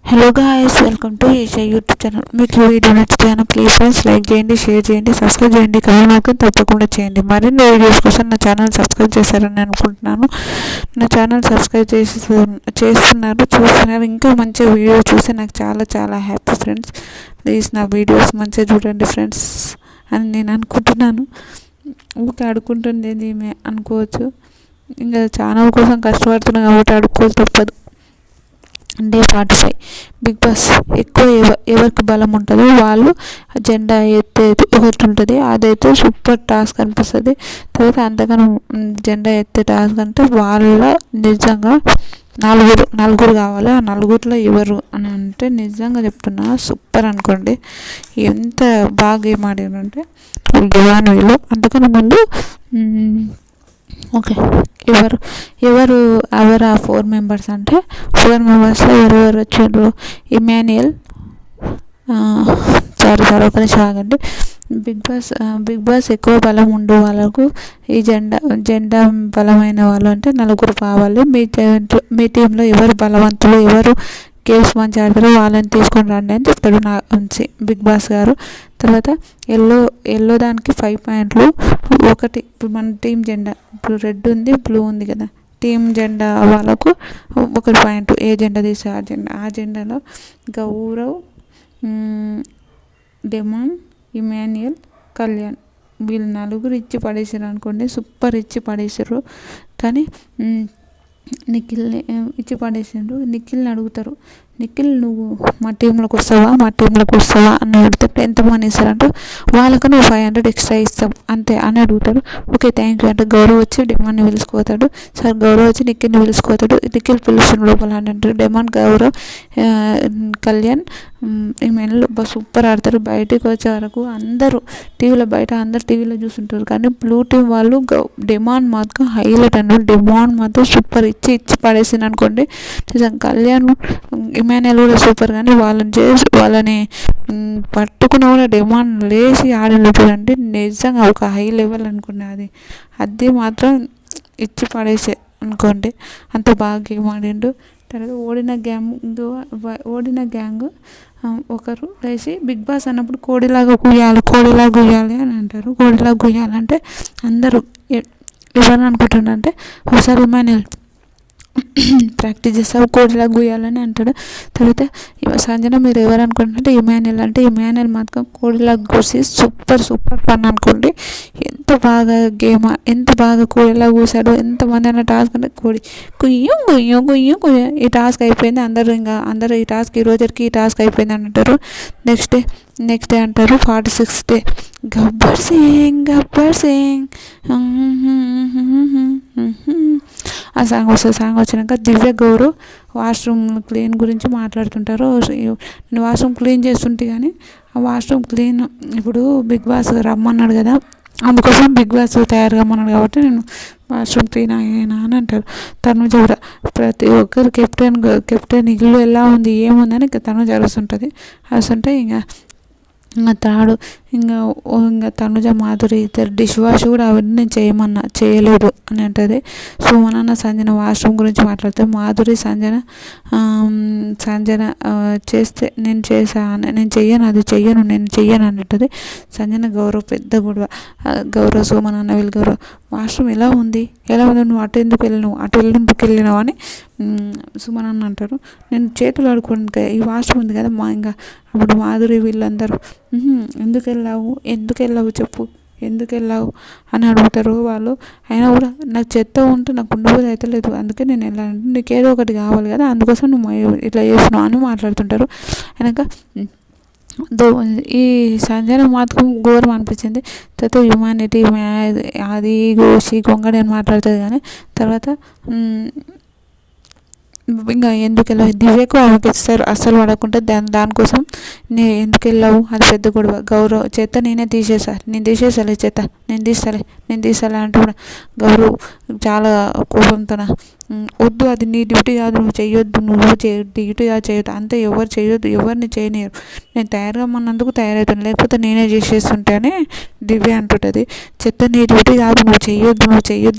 Hello guys, welcome to Asia YouTube channel. మీకు ఈ video నచ్చితే ప్లీజ్ ఫ్రెండ్స్ లైక్ చేయండి, షేర్ చేయండి, సబ్స్క్రైబ్ చేయండి, కమెంట్ తప్పకుండా చేయండి. మరిన్ని వీడియోస్ కోసం నా ఛానల్ సబ్స్క్రైబ్ చేశారని అనుకుంటున్నాను. నా ఛానల్ సబ్స్క్రైబ్ చూస్తున్నారు. ఇంకా మంచి వీడియో చూసి నాకు చాలా చాలా హ్యాపీ ఫ్రెండ్స్. ప్లీజ్ నా వీడియోస్ మంచిగా చూడండి ఫ్రెండ్స్ అని నేను అనుకుంటున్నాను. ఊరికే అడుక్కుంటుంది ఏమే అనుకోవచ్చు. ఇంకా ఛానల్ కోసం కష్టపడుతున్నాను కాబట్టి అడుక్కోవాలి తప్పదు. డే 45 బిగ్ బాస్ ఎక్కువ ఎవరికి బలం ఉంటుందో వాళ్ళు జెండా ఎత్తేది ఒకటి ఉంటుంది. అదైతే సూపర్ టాస్క్ అనిపిస్తుంది. తర్వాత అంతగానో జెండా ఎత్తే టాస్క్ అంటే వాళ్ళ నిజంగా నలుగురు కావాలి. ఆ నలుగురిలో ఎవరు అని అంటే నిజంగా చెప్తున్నా సూపర్ అనుకోండి. ఎంత బాగా గేమ్ ఆడారంటే వీళ్ళు అంతకన్నా ముందు ఓకే ఎవరు ఆ 4 మెంబర్స్ అంటే 4 మెంబర్స్లో ఎవరెవరు వచ్చారు? ఇమాన్యుయల్, ఒక నిమిషం ఆగండి. బిగ్ బాస్ ఎక్కువ బలం ఉండు వాళ్ళకు ఈ జెండా బలమైన వాళ్ళు అంటే నలుగురు కావాలి. మీ టీంలో ఎవరు బలవంతులు, ఎవరు గేమ్స్ మంచి ఆడతారో వాళ్ళని తీసుకొని రండి అని చెప్తాడు బిగ్ బాస్ గారు. తర్వాత ఎల్లో దానికి 5 పాయింట్లు. ఒకటి ఇప్పుడు మన టీం జెండా ఇప్పుడు రెడ్ ఉంది, బ్లూ ఉంది కదా, టీం జెండా వాళ్ళకు 1 పాయింట్. ఏ జెండా తీస్తే ఆ జెండాలో గౌరవ్, డెమాన్, ఇమాన్యుయల్, కళ్యాణ్ వీళ్ళు నలుగురు ఇచ్చి పడేసారు అనుకోండి. సూపర్ ఇచ్చి పడేసారు. కానీ నిఖిల్ని ఇచ్చి పడేసిండ్రు. నిఖిల్ని అడుగుతారు, నిఖిల్ నువ్వు మా టీంలోకి వస్తావా అని అడుగుతారు. ఎంతమంది ఇస్తారంటే వాళ్ళకు నువ్వు 500 ఎక్స్ట్రా ఇస్తాం అంతే అని అడుగుతాడు. ఓకే థ్యాంక్ యూ అంటే గౌరవ్ వచ్చి డెమాన్ని పిలుచుకోతాడు. సార్ గౌరవ్ వచ్చి నిఖిల్ని పిలుచుకోతాడు. నిఖిల్ పిలుస్తున్న లోపల అని అంటారు. Demon, Gaurav, Kalyan, email super ఆడతారు. బయటకు వచ్చే వరకు అందరూ టీవీలో చూస్తుంటారు. కానీ బ్లూ టీం వాళ్ళు డెమాన్ మాత్రం హైలైట్ అన్నారు. డెమాన్ మాత్రం సూపర్ ఇచ్చి పడేసింది అనుకోండి. నిజంగా కళ్యాణ్, ఇమాన్యుయల్ కూడా సూపర్. కానీ వాళ్ళని పట్టుకున్న కూడా డెమాన్ లేచి ఆడిన చూడండి. నిజంగా ఒక హై లెవెల్ అనుకున్నది. అది మాత్రం ఇచ్చి పడేసే అనుకోండి. అంత బాగా గేమ్ ఆడిండు. తర్వాత ఓడిన గ్యాంగ్ ఒకరు లేచి బిగ్ బాస్ అన్నప్పుడు కోడిలాగా గుయ్యాలి అని అంటారు. కోడిలాగా గుయ్యాలంటే అందరూ ఎవరు అనుకుంటారంటే ఒకసారి ఇమాన్యుయల్ ప్రాక్టీస్ చేస్తావు కోడిలా గుయ్యాలని అంటాడు. తర్వాత సంజన మీరు ఎవరు అనుకుంటుంటే ఇమాన్యుయల్ మాత్రం కోడిలా కూసి సూపర్ ఫన్ అనుకోండి. ఎంత బాగా కోడిలా కూసాడు. ఎంతమంది అన్న టాస్క్ అంటే కోడి కుయ్యం ఈ టాస్క్ అయిపోయింది. అందరూ ఈ టాస్క్ ఈ రోజుకి ఈ టాస్క్ అయిపోయింది అని అంటారు. నెక్స్ట్ డే అంటారు 46th డే గబ్బర్ సింగ్ ఆ సాంగ్ వచ్చినాక దివ్య గౌరవ్ వాష్రూమ్ క్లీన్ గురించి మాట్లాడుతుంటారు. నేను వాష్రూమ్ క్లీన్ చేస్తుంటే కానీ ఆ వాష్రూమ్ క్లీన్ ఇప్పుడు బిగ్ బాస్ రమ్మన్నాడు కదా, అందుకోసం బిగ్ బాస్ తయారుగా అన్నాడు కాబట్టి నేను వాష్రూమ్ క్లీన్ అయ్యానా అని అంటారు. తనుజ కూడా ప్రతి ఒక్కరు కెప్టెన్ ఇల్లు ఎలా ఉంది ఏముందని తనుజ అరుస్తుంటుంది. ఇంకా తాడు ఇంకా తనుజ, మాధురి ఇద్దరు డిష్ వాష్ కూడా అవన్నీ చేయలేదు అని అంటుంది. సుమనన్న సంజన వాష్రూమ్ గురించి మాట్లాడితే మాధురి సంజన చేస్తే నేను చెయ్యను అని అంటుంది. సంజన గౌరవ్ పెద్ద గొడవ. గౌరవ్ సుమనన్న వీళ్ళు గౌరవ్ వాష్రూమ్ ఎలా ఉంది నువ్వు అటు ఎందుకు వెళ్ళినావు అని సుమనన్న అంటారు. నేను చేతులు ఆడుకోండి ఈ వాష్రూమ్ ఉంది కదా ఇంకా అప్పుడు మాధురి వీళ్ళందరూ ఎందుకు వెళ్ళావు చెప్పు ఎందుకు వెళ్ళావు అని అడుగుతారు వాళ్ళు. అయినా కూడా నాకు చెత్త ఉంటే నాకు ఉండబోదు అయితే లేదు, అందుకే నేను వెళ్ళాను, నీకు ఏదో ఒకటి కావాలి కదా అందుకోసం నువ్వు ఇట్లా చేస్తున్నావు అని మాట్లాడుతుంటారు. అయినాక ఈ సంజన మాత్రం ఘోరం అనిపించింది. తర్వాత హ్యూమానిటీ అది గొంగడి అని మాట్లాడుతుంది. కానీ తర్వాత ఇంకా ఎందుకు వెళ్ళావు దివ్యకు ఆమెకి ఇస్తారు అస్సలు పడకుండా దానికోసం ఎందుకు వెళ్ళావు అది పెద్ద గొడవ. గౌరవ్ చెత్త నేను తీసేసాలి చెత్త నేను తీసాలి అంటే కూడా గౌరవ్ చాలా కోపంతో వద్దు అది నీ డ్యూటీ కాదు, నువ్వు చేయొద్దు, డ్యూటీ కాదు చేయొద్దు అంతే, ఎవరు చేయొద్దు, ఎవరిని చేయనియరు, నేను తయారుగామన్నందుకు తయారవుతాను లేకపోతే నేనే చేసేస్తుంటే అని దివ్య అంటుంటుంది. చెత్త నీ డ్యూటీ కాదు, నువ్వు చేయొద్దు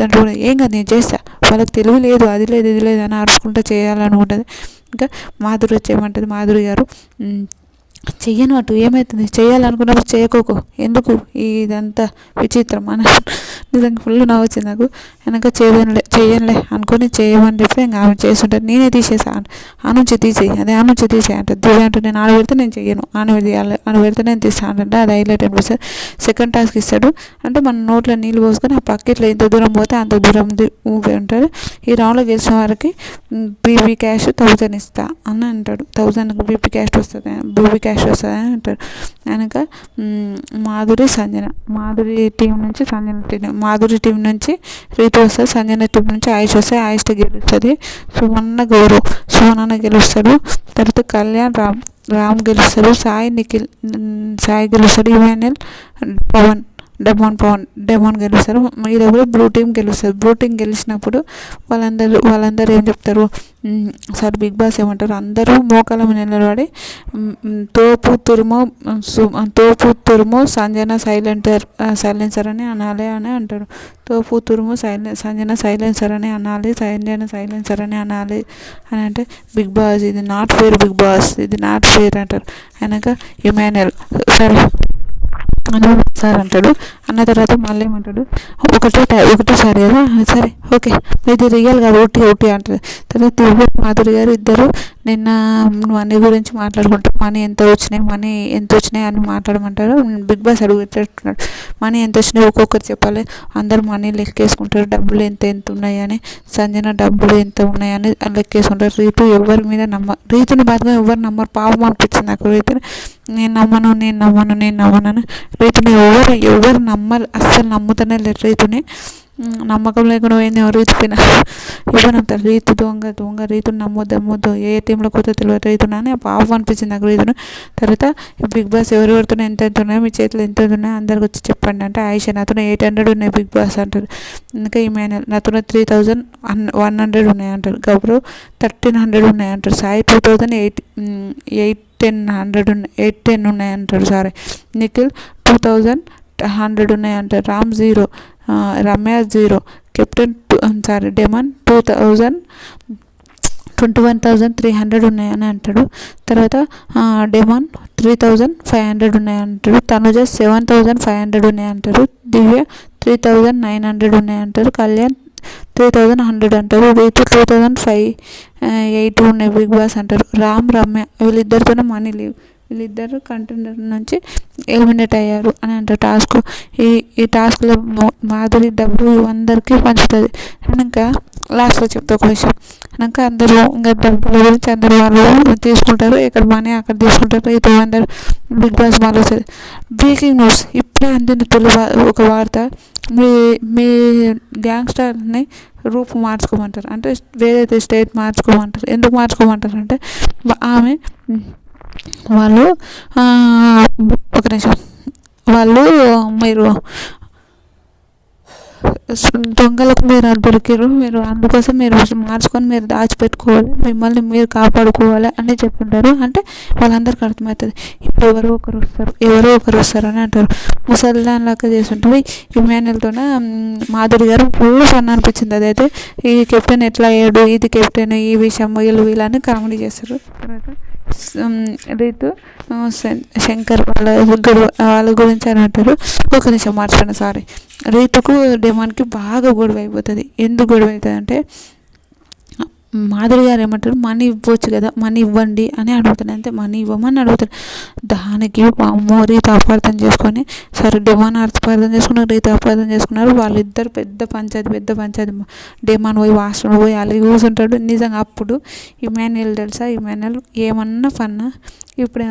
అంటే కూడా ఏం కాదు నేను చేస్తా, వాళ్ళకి తెలివి లేదు అది లేదు ఇది లేదు అని అరుచుకుంటూ చేయాలని ఉంటుంది. ఇంకా మాధురి వచ్చేయమంటుంది. మాధురి గారు చెయ్యను అటు ఏమవుతుంది, చేయాలనుకున్నప్పుడు చేయకోకు, ఎందుకు ఇదంతా విచిత్రం అని నిజంగా ఫుల్ నవ్వు వచ్చింది నాకు. వెనక చెయ్యనులే అనుకొని చేయమని చెప్పి ఇంకా ఆమె చేస్తుంటారు. నేనే తీసేసాను, ఆ నుంచి తీసేయి, అదే ఆ నుంచి తీసేయి అంటే దివ్య అంటే నేను ఆడ పెడితే నేను చెయ్యను, ఆన తీయాలి, ఆడ పెడితే నేను తీస్తాను అంటే అది హైలైట్ అనిపిస్తుంది. సెకండ్ టాస్క్ ఇస్తాడు అంటే మన నోట్లో నీళ్ళు పోసుకొని ఆ పక్కెట్లో ఎంత దూరం పోతే అంత దూరం ఊపి ఉంటాడు. ఈ రౌండ్లో గెలిచిన వారికి బీబీ క్యాష్ 1000 ఇస్తా అని అంటాడు. 1000 బీబీ క్యాష్ వస్తుంది అని అంటాడు. వెనక మాధురి సంజన, మాధురి టీం నుంచి సంజన టీం, మాధురి టీం నుంచి రీతు వస్తుంది, సంజన టీం నుంచి ఆయుష్ వస్తుంది. ఆయుష్ గెలుస్తుంది. సుమన్న గౌరవ్, సుమన్ గెలుస్తాడు. తర్వాత కళ్యాణ్ రామ్ గెలుస్తాడు. సాయి గెలుస్తాడు. ఇమాన్యుయల్ డెమాన్ గెలుస్తారు. ఇది కూడా బ్లూ టీం గెలుస్తారు. బ్లూ టీం గెలిచినప్పుడు వాళ్ళందరూ ఏం చెప్తారు, సార్ బిగ్ బాస్ ఏమంటారు, అందరూ మోకాల మీద నిలబడి తోపు తురుము సంజన సైలెన్సర్ అని అనాలి అని అంటారు. తోపు తురుము సంజన సైలెన్సర్ అని అనాలి, సంజన సైలెన్సర్ అని అనాలి అని అంటే బిగ్ బాస్ ఇది నాట్ ఫేర్, బిగ్ బాస్ ఇది నాట్ ఫేర్ అంటారు. వెనక ఇమాన్యుయల్ సరే సార్ అంటాడు. అన్న తర్వాత మళ్ళీ ఏమంటాడు, ఒకటేసారి కదా, సరే ఓకే ఇది రియల్ కాదు, ఒకటి అంటారు. తర్వాత దివ్య మాధురి గారు ఇద్దరు నిన్న మనీ గురించి మాట్లాడుకుంటారు. మనీ ఎంత వచ్చినాయి అని మాట్లాడమంటారు. బిగ్ బాస్ అడుగుతున్నాడు మనీ ఎంత వచ్చినాయి ఒక్కొక్కరు చెప్పాలి. అందరు మనీ లెక్కేసుకుంటారు, డబ్బులు ఎంత ఉన్నాయి అని. సంజన డబ్బులు ఎంత ఉన్నాయని లెక్కేసుకుంటారు. రీతుని బాధగా ఎవరు నమ్మరు, పాపం అనిపించింది నాకు. రీతుని నేను నమ్మను రీతుని ఎవరు నమ్మాలి, అస్సలు నమ్ముతానే లేరు. రీతుని నమ్మకం లేకుండా పోయింది రీతు పైన. ఎవరు నమ్ముతారు, రీతు దొంగ రీతుని నమ్మొద్దు, ఏ టీంలో కొత్త తెలియదు రీతుని అని పాపం అనిపించింది నాకు రీతుని. తర్వాత బిగ్ బాస్ ఎవరెవరితో ఎంత ఉన్నాయో, మీ చేతులు ఎంత ఉన్నాయో అందరికి వచ్చి చెప్పండి అంటే ఆయుష నాతో 800 ఉన్నాయి బిగ్ బాస్ అంటారు. ఇంకా ఇమాన్యుయల్ నాతో 3100 ఉన్నాయి అంటారు. గౌరవ్ 1300 ఉన్నాయి అంటారు. సాయి 810 ఉన్నాయి అంటారు. సారీ నిఖిల్ 2100 ఉన్నాయి అంటారు. రామ్ 0, రమ్య 0, కెప్టెన్ డెమన్ 21,300 ఉన్నాయని అంటాడు. తర్వాత డెమన్ 3,500 ఉన్నాయంటారు. తనుజ 7,500 ఉన్నాయంటారు. దివ్య 3,900 ఉన్నాయంటారు. కళ్యాణ్ 3,100 అంటారు. రీతు 2,508 ఉన్నాయి బిగ్ బాస్ అంటారు. రామ్ రమ్య వీళ్ళిద్దరితోనే మనీ లేవు, వీళ్ళిద్దరు కంటెండర్ నుంచి ఎలిమినేట్ అయ్యారు అని అంటారు. ఈ టాస్క్లో మాధురి డబ్బు అందరికీ పంచుతుంది. ఇంకా లాస్ట్లో చెప్తా ఒక విషయం. ఇంకా అందరూ ఇంకా డబ్బుల గురించి అందరూ వాళ్ళు తీసుకుంటారు, ఎక్కడ మనీ అక్కడ తీసుకుంటారు. ఇది అందరు బిగ్ బాస్ మళ్ళీ వస్తుంది. బ్రేకింగ్ న్యూస్ ఇప్పుడే అందిన ఒక వార్త, మీ గ్యాంగ్స్టర్ని రూపు మార్చుకోమంటారు, అంటే వేరే స్టేట్ మార్చుకోమంటారు. ఎందుకు మార్చుకోమంటారు అంటే మీరు దొంగలకు మీరు దొరికారు, మీరు అందుకోసం మీరు మార్చుకొని మీరు దాచిపెట్టుకోవాలి, మిమ్మల్ని మీరు కాపాడుకోవాలి అని చెప్తుంటారు. అంటే వాళ్ళందరికీ అర్థమవుతుంది ఇప్పుడు ఎవరో ఒకరు వస్తారు అని అంటారు. ముసల్దాన్లాగా చేస్తుంటారు. ఇమాన్యుయల్తోనే మాధురి గారు ఫుల్ ఫన్ అనిపించింది. అదైతే ఈ కెప్టెన్ ఎట్లా అయ్యాడు, ఇది కెప్టెన్, ఈ విషయం వీళ్ళని కామెడీ చేస్తారు. తర్వాత రీతు శంకర్ వాళ్ళ గురించి అని అంటారు. ఒక నిమిషం మార్చాను, సారీ. రీతుకు డెమాన్కి బాగా గొడవ అయిపోతుంది. ఎందుకు గొడవ అవుతుంది అంటే మాధురి గారు ఏమంటారు, మనీ ఇవ్వచ్చు కదా, మనీ ఇవ్వండి అని అడుగుతాను. అంతే, మనీ ఇవ్వమని అడుగుతారు. దానికి అమ్మో రీతు అపార్థం చేసుకొని, సరే డెమాన్ అపార్థం చేసుకున్నారు, రీతు అపార్థం చేసుకున్నారు. వాళ్ళిద్దరు పెద్ద పంచాయతీ. డెమాన్ పోయి వాష్రూమ్లో పోయి అలాగే కూర్చుంటాడు. నిజంగా అప్పుడు ఇమాన్యుయల్ తెలుసా, ఇమాన్యుయల్ ఏమన్నా ఫన్నా. ఇప్పుడు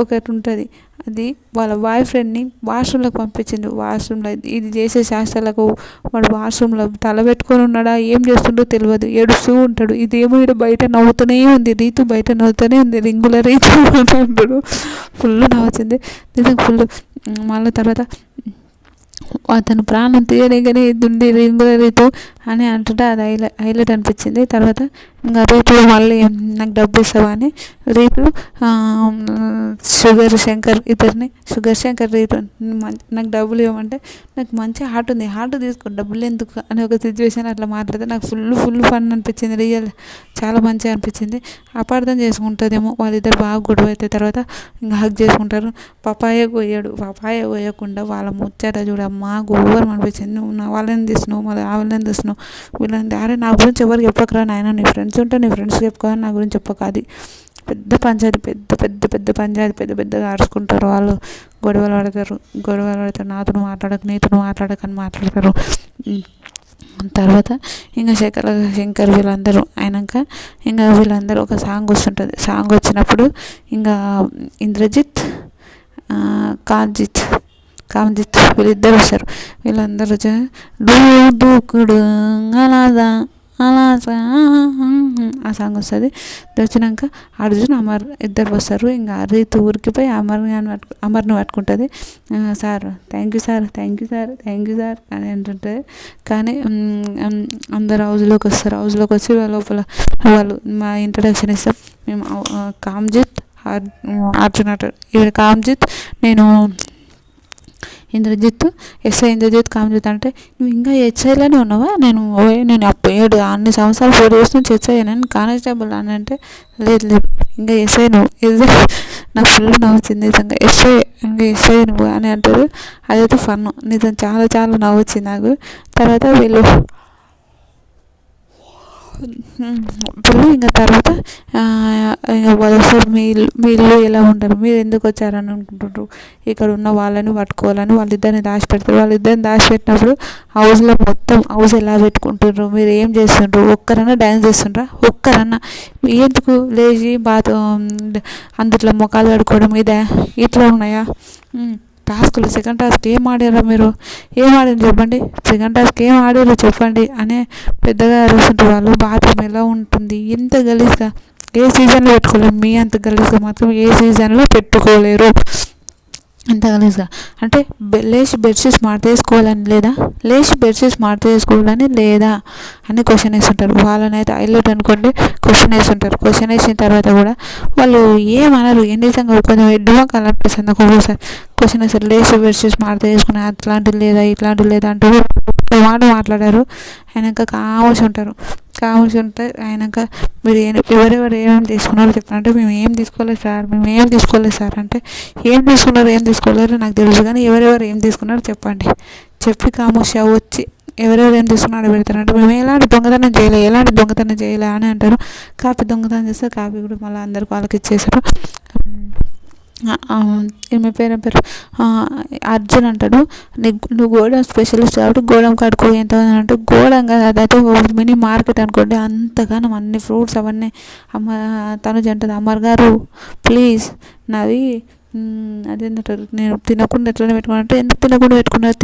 ఒకటి ఉంటుంది, అది వాళ్ళ బాయ్ ఫ్రెండ్ని వాష్రూమ్లోకి పంపించింది. వాష్రూమ్లో ఇది చేసే శాస్త్రాలకు వాడు వాష్రూమ్లో తల పెట్టుకొని ఉన్నాడా, ఏం చేస్తుండో తెలియదు, ఏడుస్తూ ఉంటాడు. ఇదేమో ఇక్కడ బయట నవ్వుతూనే ఉంది, రీతు బయట నవ్వుతూనే ఉంది, రింగుల రీతు అంటాడు. ఫుల్ నవ్వుతుంది నిజంగా ఫుల్. మళ్ళీ తర్వాత అతను ప్రాణం తీయలేగానే ఉంది రింగుల రీతు అని అంటుంటే అది హైలైట్ అనిపించింది. తర్వాత ఇంకా రేపు మళ్ళీ నాకు డబ్బు ఇస్తావా అని రేపు షుగర్ శంకర్ రేపు నాకు డబ్బులు ఇవ్వమంటే నాకు మంచి హార్ట్ ఉంది, హార్ట్ తీసుకో డబ్బులు ఎందుకు అని ఒక సిచ్యువేషన్ అట్లా మాట్లాడితే నాకు ఫుల్ ఫన్ అనిపించింది. రియల్ చాలా మంచిగా అనిపించింది. అపార్థం చేసుకుంటుందేమో వాళ్ళిద్దరు బాగా గొడవ అయితే తర్వాత ఇంకా హగ్ చేసుకుంటారు. పపాయ కోయకుండా వాళ్ళ ముచ్చట చూడమ్మా ఘోరం అనిపించింది. నువ్వు నా వాళ్ళని తీస్తున్నావు, మళ్ళీ వాళ్ళని తీస్తున్నావు, వీళ్ళని అరే నా గురించి ఎవరికి చెప్పకరా నాయన, నీ ఫ్రెండ్స్ ఉంటే నీ ఫ్రెండ్స్ చెప్పుకోవాలి, నా గురించి చెప్పక. అది పెద్ద పంచాయతీ, పెద్ద పంచాయతీ, పెద్దగా అరుచుకుంటారు వాళ్ళు, గొడవలు పడతారు. నాతో మాట్లాడకని మాట్లాడతారు. తర్వాత ఇంకా శంకర్ వీళ్ళందరూ అయినాక ఇంకా వీళ్ళందరూ ఒక సాంగ్ వస్తుంటుంది. సాంగ్ వచ్చినప్పుడు ఇంకా ఇంద్రజిత్, కామ్జిత్ వీళ్ళిద్దరు వస్తారు. వీళ్ళందరూ దూకుడు అలాగా ఆ సాంగ్ వస్తుంది. వచ్చినాక అర్జున్ అమర్ ఇద్దరు వస్తారు. ఇంకా రీతు ఊరికిపోయి అమర్ని పట్టుకుంటుంది. సార్ థ్యాంక్ యూ సార్ అని అంటుంటుంది. కానీ అందరు హౌస్లోకి వస్తారు. హౌస్లోకి వచ్చి లోపల వాళ్ళు మా ఇంట్రడక్షన్ ఇస్తాం. మేము కామ్జిత్, అర్జున్ అంటారు. ఇక్కడ కామ్జిత్, నేను ఇంద్రజిత్ కామ్జిత్ అంటే నువ్వు ఇంకా హెచ్ఐలోనే ఉన్నావా, నేను అన్ని సంవత్సరాలు 4 years నుంచి హెచ్ఐ నేను కానిస్టేబుల్ అని అంటే లేదు ఇంకా ఎస్ఐ నువ్వు. నాకు ఫుల్ నవ్వుచ్చింది నిజంగా. ఎస్ఐ నువ్వు అని అంటారు. అదైతే ఫన్ నిజం, చాలా నవ్వొచ్చింది నాకు. తర్వాత వీళ్ళు ఇంకా తర్వాత వస్తారు. మీ ఇల్లు ఎలా ఉంటారు, మీరు ఎందుకు వచ్చారని అనుకుంటుంటారు. ఇక్కడ ఉన్న వాళ్ళని పట్టుకోవాలని వాళ్ళిద్దరిని దాచిపెడతారు. వాళ్ళిద్దరిని దాచిపెట్టినప్పుడు హౌస్లో మొత్తం హౌస్ ఎలా పెట్టుకుంటారు, మీరు ఏం చేస్తుంటారు, ఒక్కరన్నా డ్యాన్స్ చేస్తుంటారా, ఒక్కరన్నా ఎందుకు లేచి అందుట్లో ముఖాలు కడుక్కోవడం ఇట్లా ఉన్నాయా టాస్క్లు. సెకండ్ టాస్క్ ఏం ఆడారా మీరు, చెప్పండి, సెకండ్ టాస్క్ ఏం ఆడారో చెప్పండి అనే పెద్దగా అరుస్తుంటారు వాళ్ళు. బాత్రూమ్ ఎలా ఉంటుంది, ఎంత గలీజ్గా ఏ సీజన్లో పెట్టుకోలేరు, మీ అంత గలీజ్గా మాత్రం ఏ సీజన్లో పెట్టుకోలేరు. ఎంత గలీజ్గా అంటే లేచి బెడ్షీట్స్ మార్చేసుకోవాలని లేదా అని క్వశ్చన్ వేస్తుంటారు. వాళ్ళని అయితే హైలైట్ అనుకోండి క్వశ్చన్ వేస్తుంటారు. క్వశ్చన్ వేసిన తర్వాత కూడా వాళ్ళు ఏమనరు. ఎన్నిసంగా కొంచెం ఎడ్డుగా కలర్పిస్తుంది. ఒక్కొక్కసారి క్వశ్చన్ వేస్తారు, లేచి బెడ్షీట్స్ మార్చేసుకుని అట్లాంటిది లేదా ఇట్లాంటిది లేదా అంటూ మాట్లాడారు. ఆయనక కావాల్సి ఉంటే ఆయనక మీరు ఎవరెవరు ఏమేమి తీసుకున్నారో చెప్పండి. మేము ఏం తీసుకోలేదు సార్ అంటే ఏం తీసుకోలేరు నాకు తెలుసు, కానీ ఎవరెవరు ఏం తీసుకున్నారో చెప్పి కామోష వచ్చి ఎవరెవరు ఏం తీసుకున్నారో పెడతారంటే మేము ఎలాంటి దొంగతనం చేయలే అని అంటారు. కాపీ దొంగతనం చేస్తే కాపీ కూడా మళ్ళీ అందరికి వాళ్ళకి ఇచ్చేసారు. ఈమె పేరు అర్జున్ అంటాడు, నువ్వు గోడం స్పెషలిస్ట్ కాబట్టి గోడం కడుకో ఎంత అంటే గోడం కదా, అదైతే మినీ మార్కెట్ అనుకోండి. అంతగానో అన్ని ఫ్రూట్స్ అవన్నీ తనుజ అంటుంది, అమర్ గారు ప్లీజ్ నాది అదేంటారు నేను తినకుండా ఎట్లనే పెట్టుకున్నానంటే ఎందుకు తినకుండా పెట్టుకున్నారు,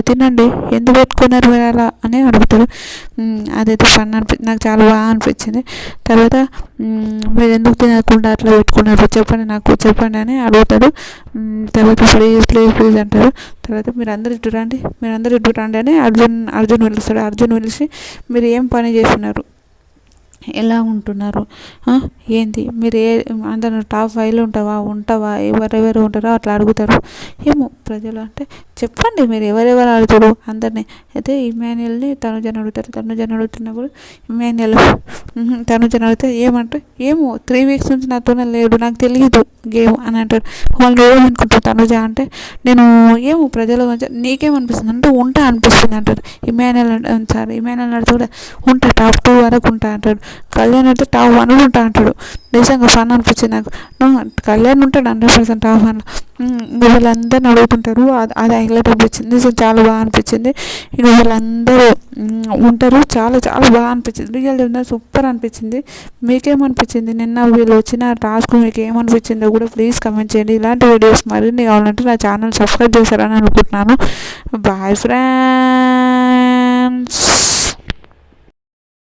తినండి ఎందుకు పెట్టుకున్నారు మీరు అలా అని అడుగుతారు. అదైతే ఫన్ నాకు చాలా బాగా అనిపించింది. తర్వాత మీరు ఎందుకు తినకుండా అట్లా పెట్టుకున్నారు చెప్పండి అని అడుగుతాడు. తర్వాత ప్లీజ్ అంటారు. తర్వాత మీరు అందరు ఇటు రండి అని అర్జున్ పిలుస్తాడు. అర్జున్ పిలిచి మీరు ఏం పని చేస్తున్నారు, ఎలా ఉంటున్నారు, ఏంటి మీరు అందరూ టాప్ 5లో ఉంటావా ఎవరెవరు ఉంటారో అట్లా అడుగుతారు. ఏమో ప్రజలు అంటే చెప్పండి మీరు ఎవరెవరు అడుగుతారు అందరినీ. అయితే ఇమాన్యుయల్ని తనుజని అడుగుతున్నప్పుడు ఇమాన్యుయల్ తనుజని అడిగితే ఏమో 3 weeks నుంచి నాతోనే లేడు, నాకు తెలియదు గేమ్ అని అంటారు. వాళ్ళు ఏమనుకుంటారు తనుజ అంటే నేను ఏమో ప్రజల గురించి నీకేమనిపిస్తుంది అంటే ఉంటా అనిపిస్తుంది అంటారు. ఇమాన్యుయల్ అడితే కూడా ఉంటా టాప్ 2 వరకు ఉంటా అంటాడు. కళ్యాణ్ అయితే టాప్ 1 ఉంటా అంటాడు. నిజంగా ఫన్ అనిపించింది నాకు. కళ్యాణ్ ఉంటాడు 100% టాప్ 1. వీళ్ళందరిని అడుగుతుంటారు. అది హైలైట్ అనిపించింది. నిజంగా చాలా బాగా అనిపించింది. ఇక వీళ్ళందరూ ఉంటారు. చాలా బాగా అనిపించింది. రియల్ సూపర్ అనిపించింది. మీకేమనిపించింది నిన్న వీళ్ళు వచ్చిన టాస్క్ మీకు ఏమనిపించిందో కూడా ప్లీజ్ కమెంట్ చేయండి. ఇలాంటి వీడియోస్ మరిన్ని కావాలంటే నా ఛానల్ సబ్స్క్రైబ్ చేశారని అనుకుంటున్నాను. Bye friends.